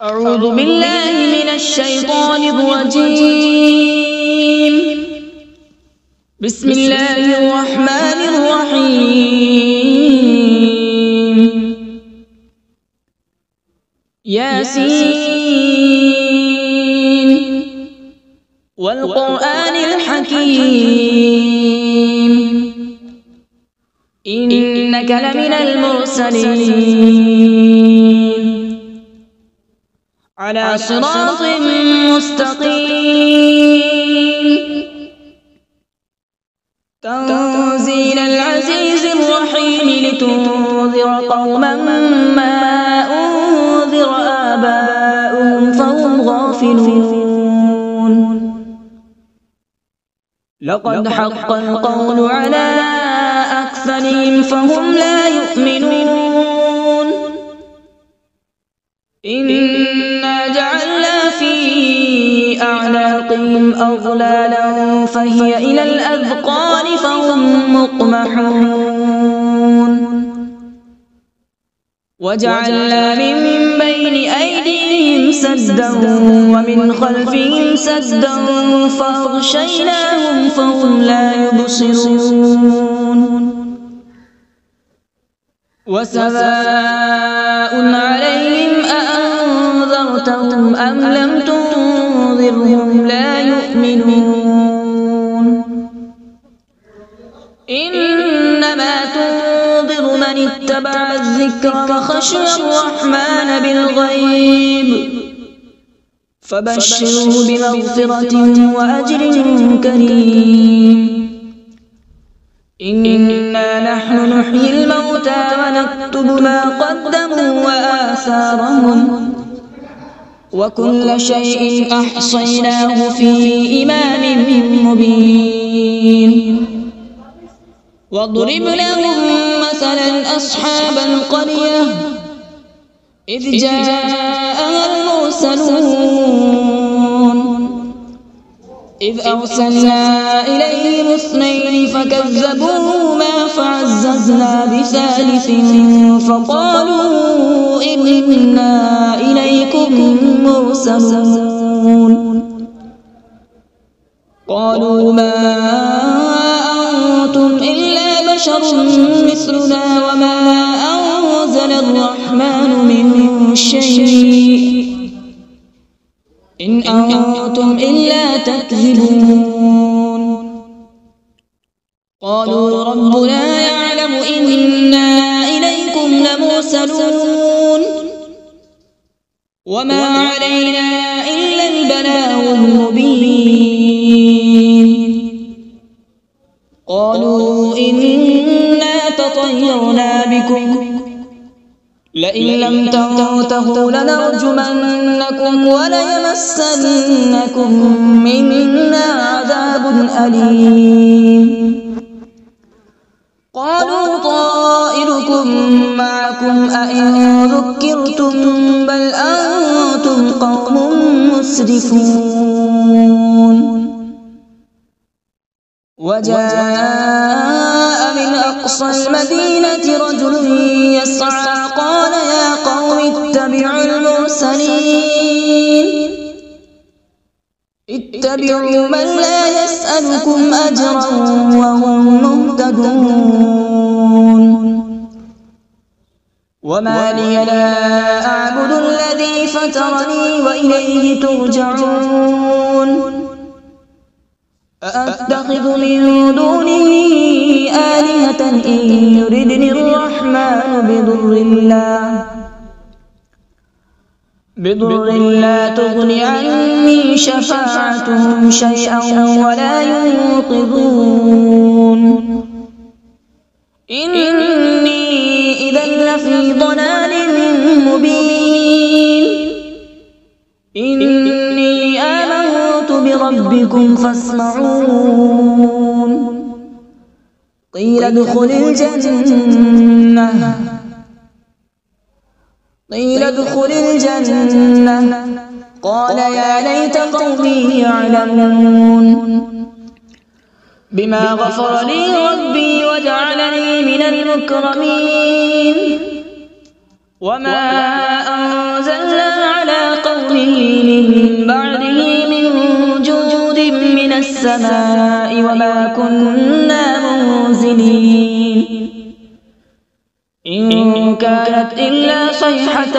أعوذ بالله من الشيطان الرجيم. بسم الله الرحمن الرحيم. ياسين والقرآن الحكيم إنك لمن المرسلين على صراط مستقيم. تنزيل العزيز الرحيم لتنذر قوما ما أنذر آباؤهم فهم غافلون. لقد حق القول على أكثرهم فهم لا يؤمنون. إنا جعلنا في أعناقهم أغلالا فهي إلى الأذقان فهم مقمحون. وجعلنا من بين أيديهم سدا ومن خلفهم سدا فأغشيناهم فهم لا يبصرون. وسواء عليهم أأنذرتهم أم لم تنذرهم لا يؤمنون. إنما تنذر من اتبع الذكر وخشي الرحمن بالغيب فبشره بمغفرة وأجر كريم. إنا نحن نحيي الموتى ونكتب ما قدموا وآثارهم وكل شيء أحصيناه في إمام مبين. واضرب لهم مثلا أصحاب القرية إذ جاءها المرسلون إذ أرسلنا إليهم اثنين فكذبوهما فعززنا بثالث فقالوا إنا إليكم مرسلون. قالوا ما أنتم إلا بشر مثلنا وما أنزل الرحمن من شيء إن أنتم إلا تكذبون. قالوا ربنا يعلم إنا إليكم لمرسلون وما علينا إلا البلاغ المبين. قالوا إنا تطيرنا بكم لئن لم تنتهوا لنرجمنكم وليمسنكم منا عذاب أليم. قالوا طائركم معكم أئن ذكرتم بل أنتم قوم مسرفون. وجاء من أقصى المدينة رجل يسعى قال يا قوم اتبعوا المرسلين اتبعوا من لا يسألكم أجرا وهم مهتدون. وما لي لا أعبد الذي فطرني وإليه ترجعون. أأتخذ من دونه آلهة إن يردني الرحمن بضر لا تغن عني شفاعتهم شيئا ولا ينقذون. إني إذا لفي ضلال مبين. إني آمنت بربكم فاسمعون. قيل ادخل الجنة قال يا ليت قومي يعلمون. بما غفر لي ربي وجعلني من المكرمين. وما أنزلنا على السماء وما كنا منزلين إن كانت إلا صيحة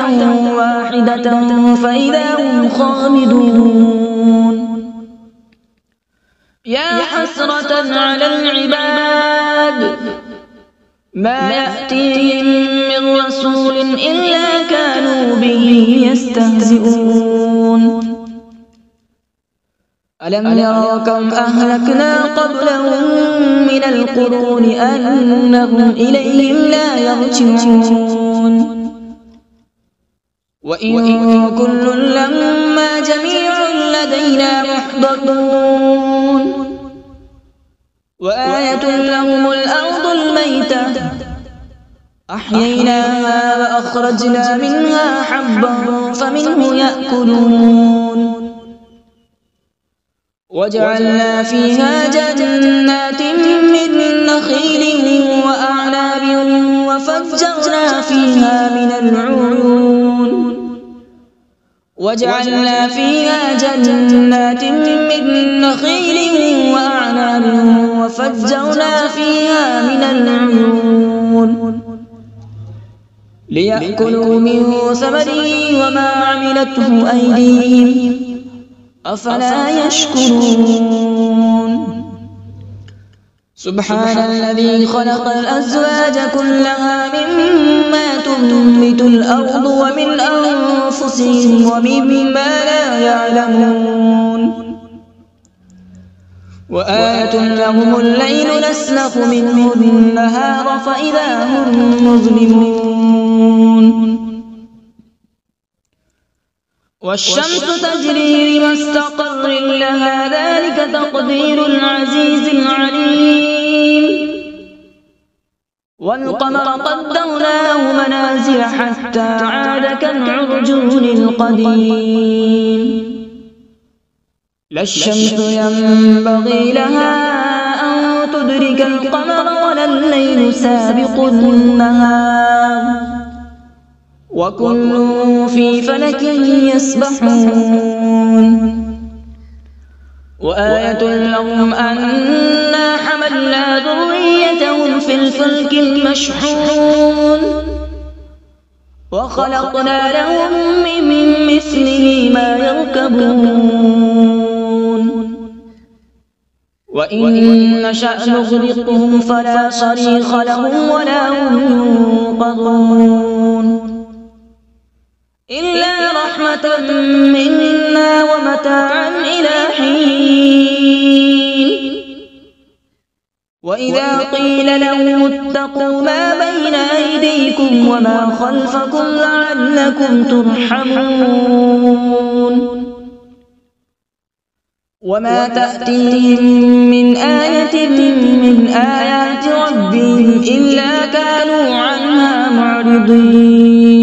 واحدة فإذا هم خامدون يا حسرة على العباد ما يأتيهم من رسول إلا كانوا به يستهزئون ألم يروا كم أهلكنا قبلهم من القرون أنهم إليهم لا يرجعون وإن كل لما جميع لدينا محضرون وآية لهم الأرض الميتة أحييناها وأخرجنا منها حبا فمنه يأكلون وجعلنا فيها جنات من نخيل وأعناب وفجرنا فيها من العيون وجعلنا فيها جنات من نخيل وأعناب وفجرنا فيها من العيون ليأكلوا من ثمره وما عملته أيديهم أفلا يشكرون سبحان الذي خلق الأزواج كلها مما تنبت الأرض ومن أنفسهم ومما لا يعلمون وآية لهم الليل نسلخ منه النهار فإذا هم مظلمون والشمس تجري لمستقر لها ذلك تقدير العزيز العليم والقمر قدرناه منازل حتى عاد كالعرجون القديم لا الشمس ينبغي لها أن تدرك القمر ولا الليل سابق النهار وكل في فلك يسبحون وآية لهم أنا حملنا ذريتهم في الفلك المشحون وخلقنا لهم من مثله ما يركبون وإن نشأ نغرقهم فلا صريخ لهم ولا هم ينقذون إلا رحمة منا ومتاعا إلى حين وإذا قيل لهم اتقوا ما بين أيديكم وما خلفكم لعلكم ترحمون وما تأتيهم من آية من آيات ربهم إلا كانوا عنها معرضين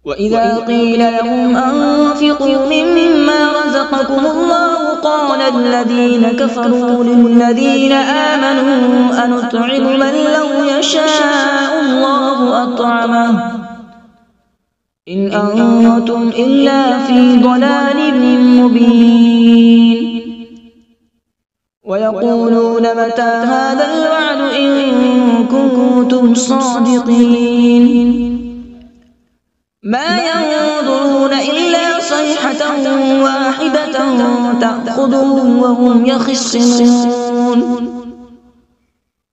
وإذا قيل لهم أنفقوا مما رزقكم الله قال الذين كفروا للذين آمنوا أنطعم من لو يشاء الله أطعمه إن أنتم إلا في ضلال مبين ويقولون متى هذا الوعد إن كنتم صادقين ما ينظرون إلا صيحة واحدة تأخذهم وهم يخصمون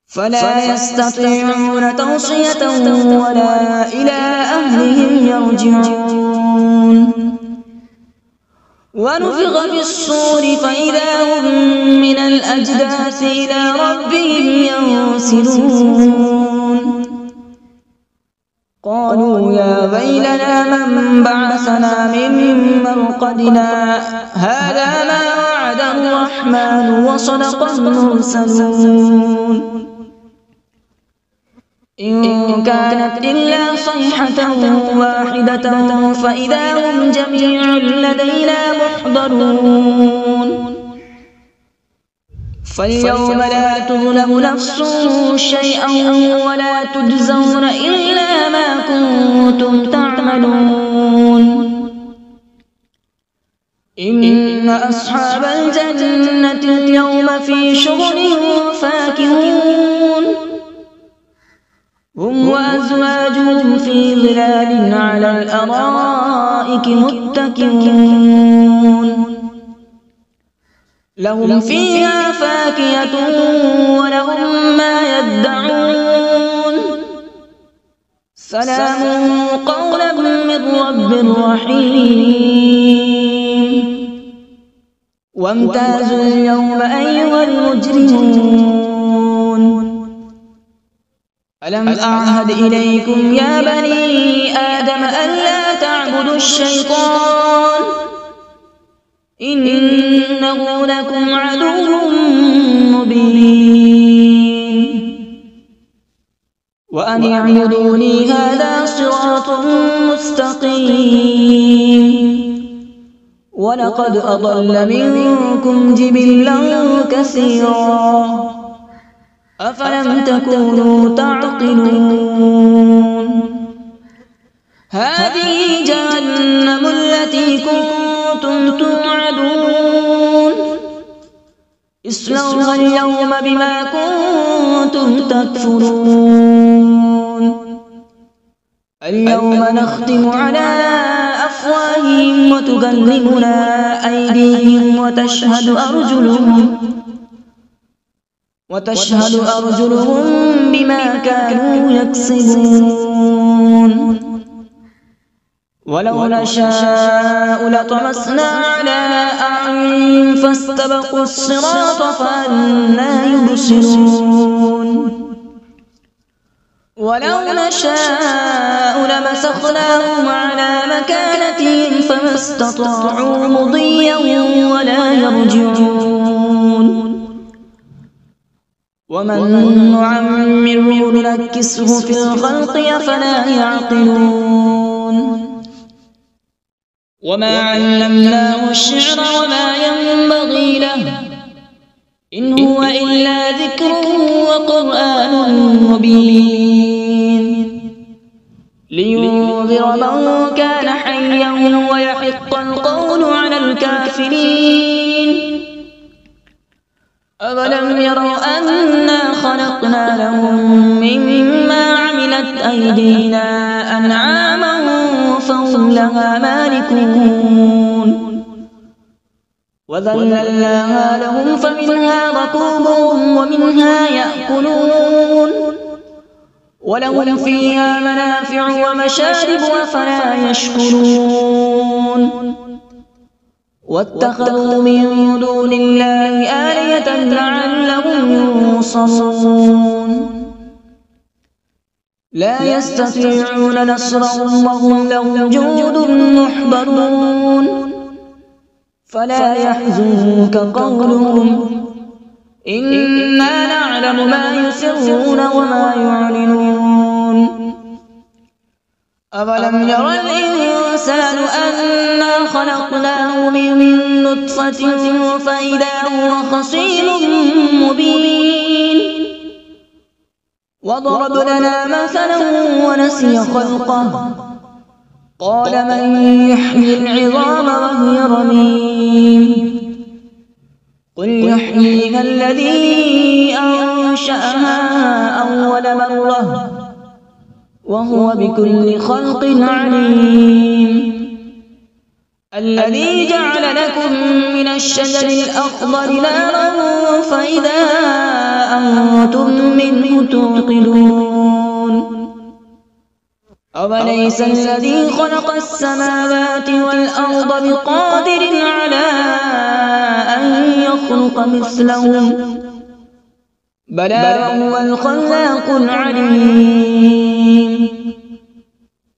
فلا يستطيعون توصية ولا إلى أهلهم يرجعون ونفخ في الصور فإذا هم من الأجداث إلى ربهم ينسلون قالوا يا ويلنا من بعثنا من مرقدنا هذا ما وعد الرحمن وصدق المرسلون إن كانت إلا صيحة واحدة فإذا هم جميع لدينا محضرون فاليوم لا تظلم نفس شيئا ولا تجزون إلا ما كنتم تعملون أصحاب الجنة اليوم في شغل فاكهون هم وأزواجهم في ظلال على الأرائك متكئون لهم فيها فاكهة ولهم ما يدعون سلام قولا من رب رحيم وامتازوا اليوم أيها المجرمون ألم أعهد إليكم يا بني آدم ألا تعبدوا الشيطان إنه لكم عدو مبين وأن اعبدوني هذا صراط مستقيم ولقد أضل منكم جبلا كثيرا أفلم تكونوا تعقلون هذه جهنم التي كنتم توعدون اصلوها اليوم بما كنتم تكفرون اليوم نختم على أفواههم وتكلمنا أيديهم وتشهد أرجلهم بما كانوا يكسبون ولو نشاء لطمسنا على أعين فاستبقوا الصراط فأنى يبصرون ولو نشاء لمسخناهم على مكانتهم فما استطاعوا مضيا ولا يرجعون ومن نعمره ننكسه في الخلق أفلا يعقلون وما علمناه الشعر وما ينبغي له إن هو إلا ذكر وقرآن مبين لينذر من كان حيا ويحق القول على الكافرين أولم يروا أنا خلقنا لهم مما عملت أيدينا أنعاما فهم لها مالكون وذللناها لهم فمنها ركوبهم ومنها يأكلون ولهم فيها منافع ومشارب أفلا يشكرون واتخذوا من دون الله آلهة لعلهم ينصرون لا يستطيعون نصرهم وهم لهم جند محضرون فلا يحزنك قولهم إنا نعلم ما يسرون وما يعلنون أولم ير الإنسان أنا خلقناه من نطفة فإذا هو خصيم مبين وضرب لنا مثلا ونسي خلقه قال من يحيي العظام وهي رميم قل يحييها الذي أنشأها أول مرة وهو بكل خلق عليم الذي جعل لكم من الشجر الأخضر نارا فإذا أنتم منه توقدون أوليس الذي خلق السماوات والأرض بقادر على أن يخلق مثلهم بلى هو الخلاق العليم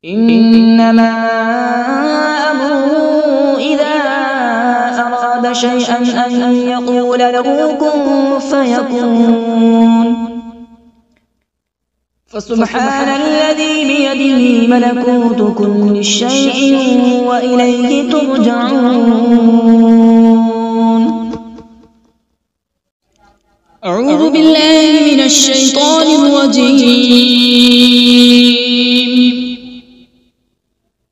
إنما أمره إذا أراد شيئا أن يقول له كن فيكون فسبحان الذي بيده ملكوت كل شيء وإليه ترجعون. أعوذ بالله من الشيطان الرجيم.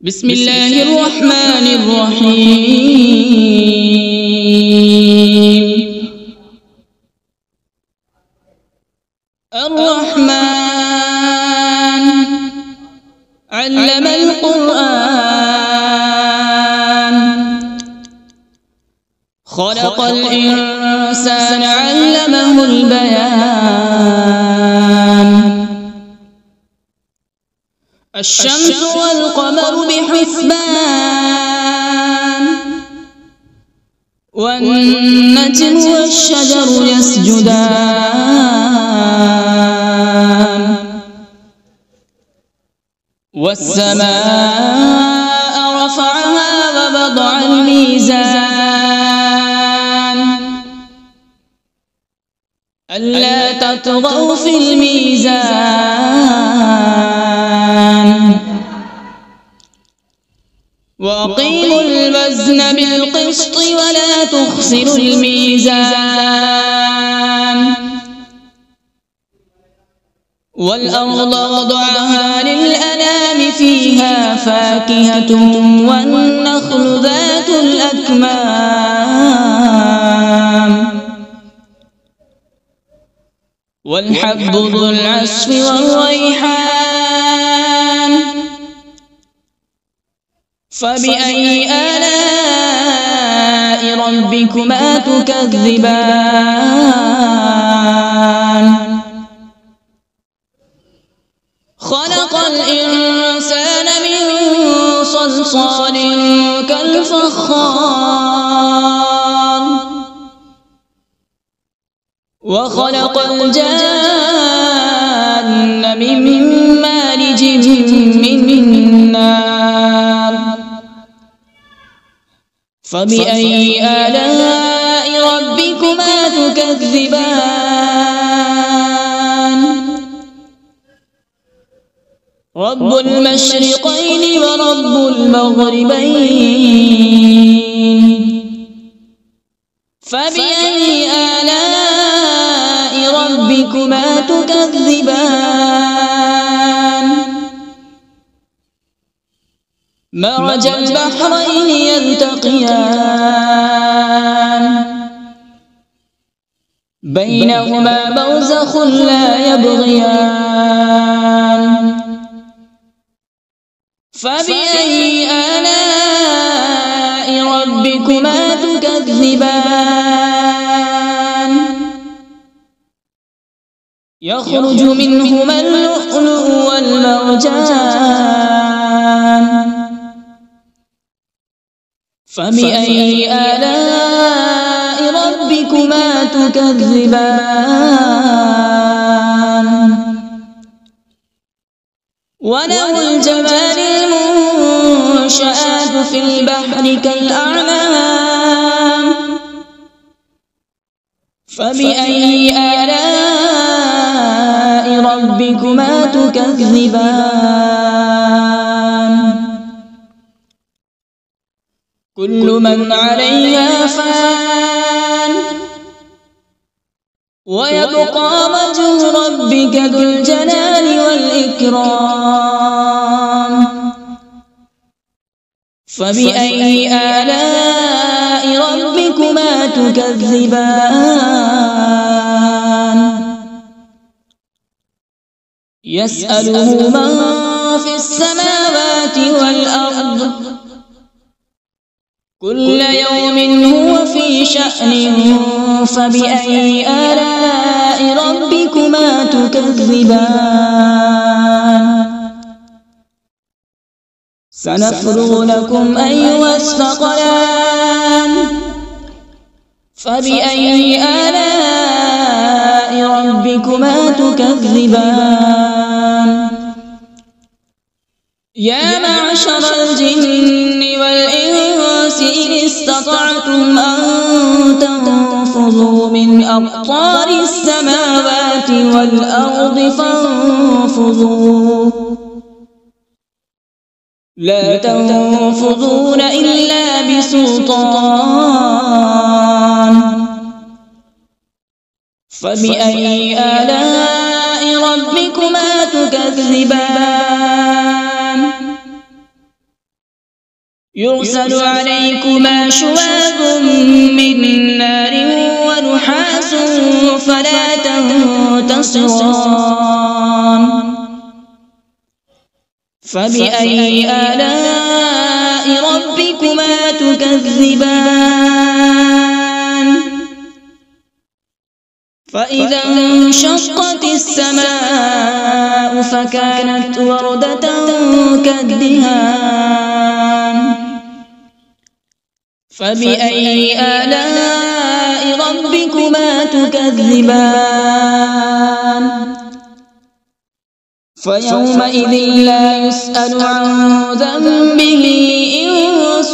بسم الله الرحمن الرحيم. علم القرآن خلق الإنسان علمه البيان الشمس والقمر بحسبان والنجم والشجر يسجدان والسماء رفعها ووضع الميزان ألا تطغوا في الميزان وأقيموا الوزن بالقسط ولا تخسروا الميزان والأرض وضعها للأنام فيها فاكهة والنخل ذات الأكمام والحب ذو العصف والريحان فبأي آلاء ربكما تكذبان خلق الإنسان من صلصال كالفخار وخلق الجان من مارج من نار فبأي آلاء ربكما تكذبان رب المشرقين ورب المغربين فبأي آلاء ربكما تكذبان مرج البحرين يلتقيان بينهما برزخ لا يبغيان فبأي آلاء ربكما تكذبان يخرج منهما اللؤلؤ والمرجان فبأي آلاء ربكما تكذبان وله الجبال المنشآت في البحر كالأعلام فبأي آلاء ربكما تكذبان كل من عليها فان ويبقى وجه ربك ذو الجلال والإكرام فبأي آلاء ربكما تكذبان يسأله من في السماوات والأرض كل يوم هو في شأن فبأي آلاء ربكما تكذبان سنفرغ لكم أيها الثقلان فبأي آلاء ربكما تكذبان يا معشر الجن والإنس إن استطعتم أن تنفذوا من أقطار السماوات والأرض فانفذوا لا تنفذون إلا بسلطان فبأي آلاء ربكما تكذبان يرسل عليكما شواظ من نار ونحاس فلا تنتصران فبأي آلاء ربكما تكذبان فإذا انشقت السماء فكانت وردة كالدهان فبأي آلاء ربكما تكذبان فيومئذ لا يسأل عن ذنبه إنس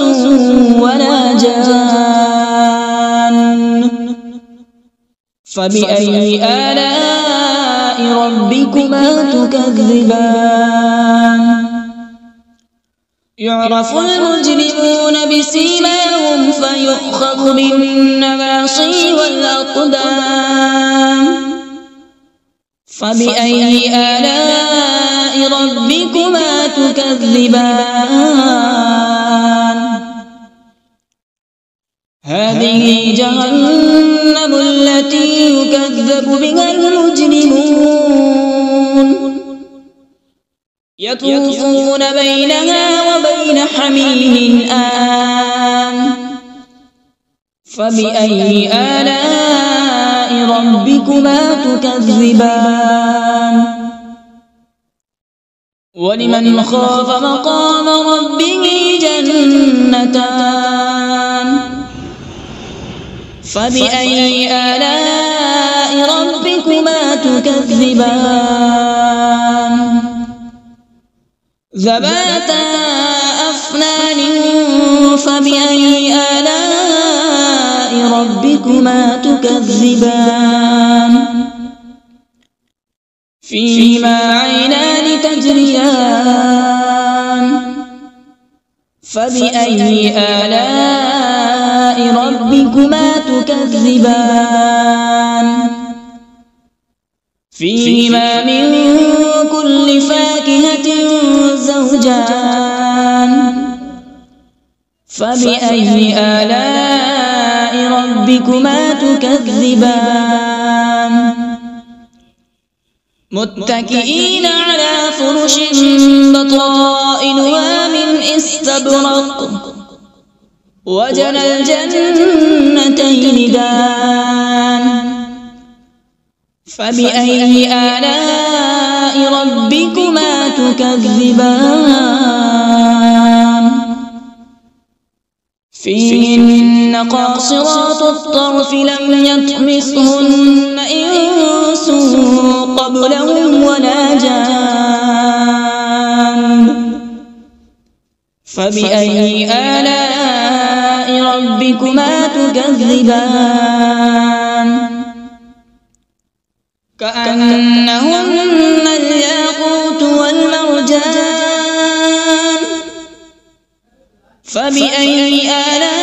ولا جان فبأي آلاء ربكما تكذبان يعرف المجرمون بسيماهم فيؤخذ بالنواصي والأقدام فبأي آلاء ربكما تكذبان هذه جهنم التي يكذب بها المجرمون يطوفون بينها وبين حميم آن فبأي آلاء ربكما تكذبان ولمن خاف مقام ربه جنتان فبأي آلاء ربكما تكذبان ذواتا أفنان فبأي آلاء ربكما تكذبان فيهما عينان تجريان فبأي آلاء ربكما تكذبان فيهما من كل فاكهة زوجان فبأي آلاء ربكما تكذبان متكئين على فرش بطائنها من استبرق وجنى الجنتين دان فبأي آلاء ربكما تكذبان فيهن قاصرات الطرف لم يطمثهن إنس قبلهم ولا جان فبأي آلاء ربكما تكذبان كأنهن الياقوت والمرجان فبأي آلاء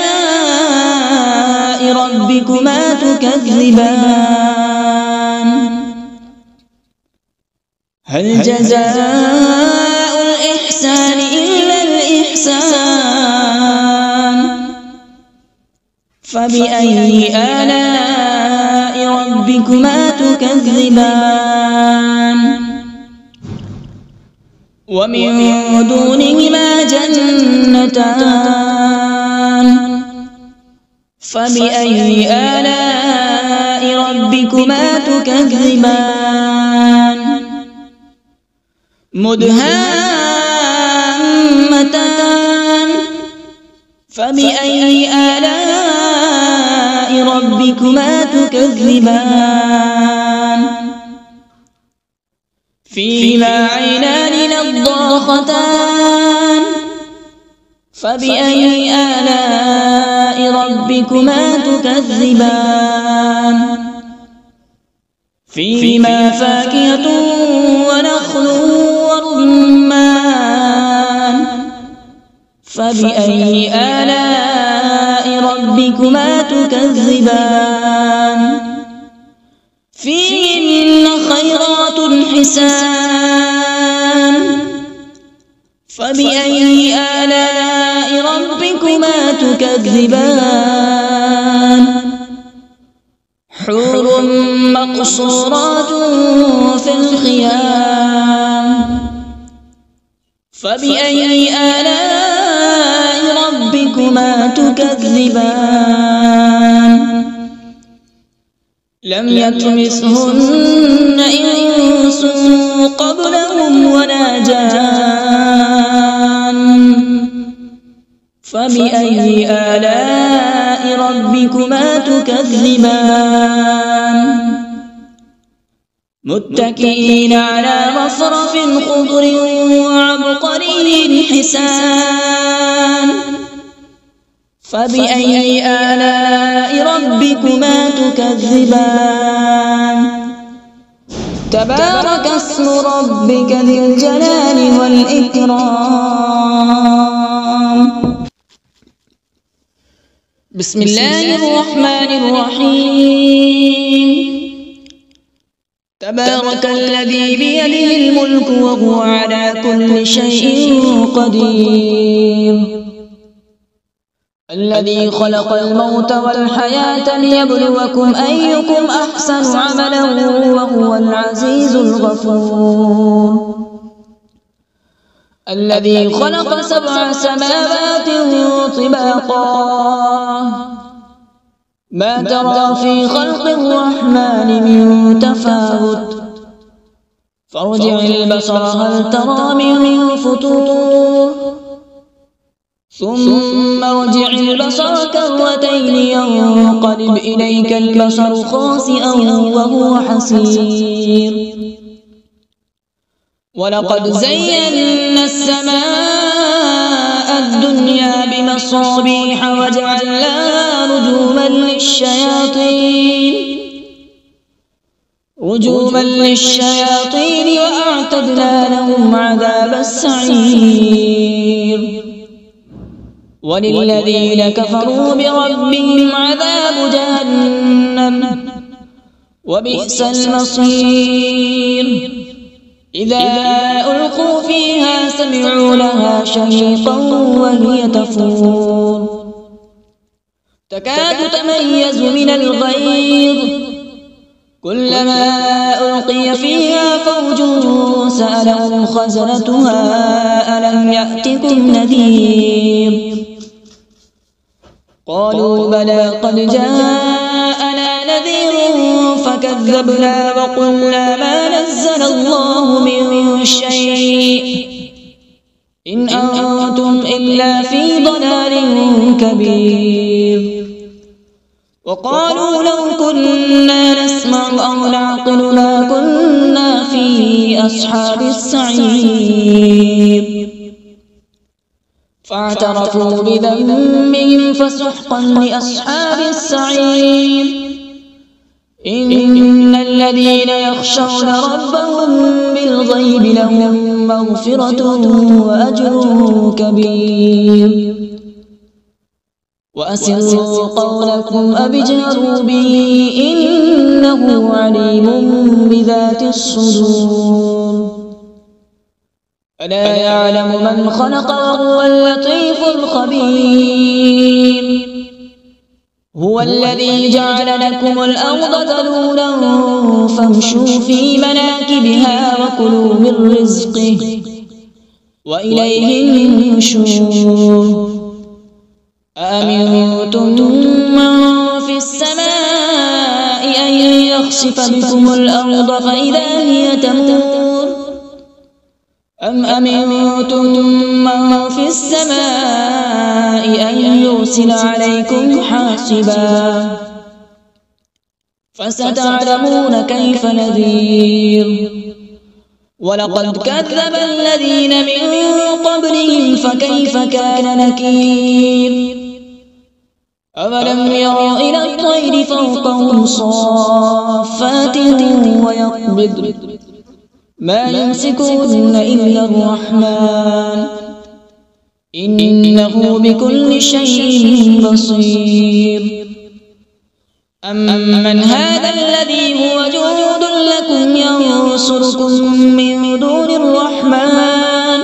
ربكما تكذبان هل جزاء الإحسان إلا الإحسان فبأي آلاء ربكما تكذبان ومن دونهما جنتان فبأي آلاء ربكما تكذبان مدهامتان فبأي آلاء ربكما تكذبان فيهما عينان نضاختان فبأي آلاء ربكما تكذبان فيهما فاكهة ونخل ورمان فبأي آلاء ربكما تكذبان فيهن خيرات حسان فبأي آلاء ربكما تكذبان حور مقصورات في الخيام فبأي آلاء ربكما تكذبان لم يطمثهن إنس قبلهم ولا جان فبأي آلاء ربكما تكذبان متكئين على رفرف خضر وعبقري حسان فبأي آلاء ربكما تكذبان تبارك اسم ربك ذي الجلال والإكرام. بسم الله الرحمن الرحيم. تبارك الذي بيده الملك وهو على كل شيء قدير الذي خلق الموت والحياة ليبلوكم أيكم أحسن عملا وهو العزيز الغفور الذي خلق 7 سماوات طباقا ما ترى في خلق الرحمن من تفاوت فارجع البصر هل ترى من فطور ثم ارجع البصر كرتين ينقلب إليك البصر خاسئا وهو حسير ولقد زينا السماء الدنيا بمصابيح وجعلناها رجوما للشياطين وأعتدنا لهم عذاب السعير وللذين كفروا بربهم عذاب جهنم وبئس المصير إذا ألقوا فيها سمعوا لها شهيقا وهي تفور تكاد تميز من الغيظ كلما ألقي فيها فوج سألهم خزنتها ألم يأتكم نذير قالوا بلى قد جاءنا نذير فكذبنا وقلنا ما نزل الله من شيء إن أنتم إلا في ضلال كبير وقالوا لو كنا نسمع أو نعقل ما كنا في أصحاب السعير فاعترفوا بذنبهم فسحقا لأصحاب السعير إن الذين يخشون ربهم بالغيب لهم مغفرة وأجر كبير وأسروا قولكم أو اجهروا به إنه عليم بذات الصدور ألا يعلم من خلق وهو اللطيف الخبير هو الذي جعل لكم الأرض ذلولا فامشوا في مناكبها وكلوا من رزقه وإليه النشور أأمنتم من في السماء أن يخسف بكم الأرض فإذا هي تمور أم أمنتم من في السماء أن يرسل عليكم حاصبا فستعلمون كيف نذير ولقد كذب الذين من قبلهم فكيف كان نكير أولم يروا إلى الطير فوقهم صافات ويقبض ما يمسكون إلا الرحمن إنه بكل شيء بصير أمن هذا الذي هو جند لكم ينصركم من دون الرحمن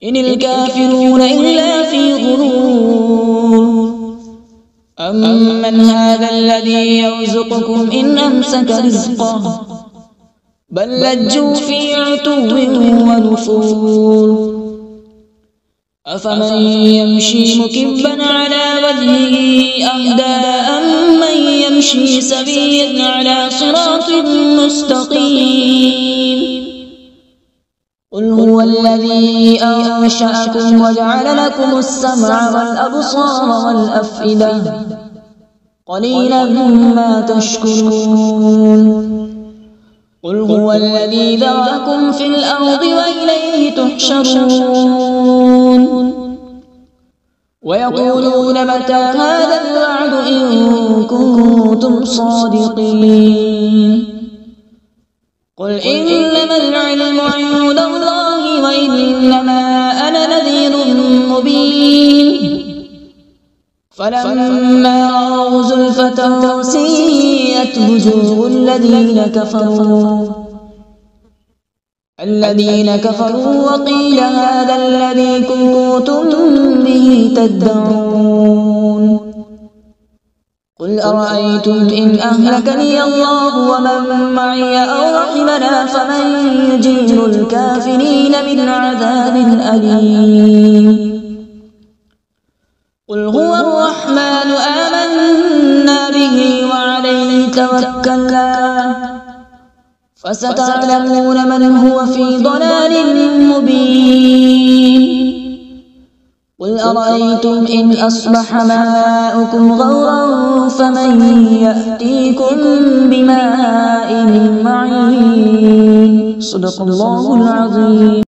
إن الكافرون إلا في غرور أمن هذا الذي يرزقكم إن أمسك رزقه بل لجوا في عتو ونفور أفمن يمشي مكبا على وجهه أهدى أمن يمشي سويا على صراط مستقيم قل هو الذي أنشأكم وجعل لكم السمع والأبصار والأفئدة قليلا ما تشكرون قل هو الذي ذرأكم في الأرض وإليه تحشرون ويقولون متى هذا الوعد إن كنتم صادقين قل إنما العلم عند الله وإنما أنا نذير مبين فلما رأوا زلفة سيئت وجوه الذين كفروا وقيل هذا الذي كنتم به تدعون قل أرأيتم إن أهلكني الله ومن معي أو رحمنا فمن يجير الكافرين من عذاب أليم قل هو الرحمن آمنا به وعليه توكلنا فستعلمون من هو في ضلال مبين قل أرأيتم إن أصبح ماؤكم غورا فمن يأتيكم بماء معين صدق الله العظيم.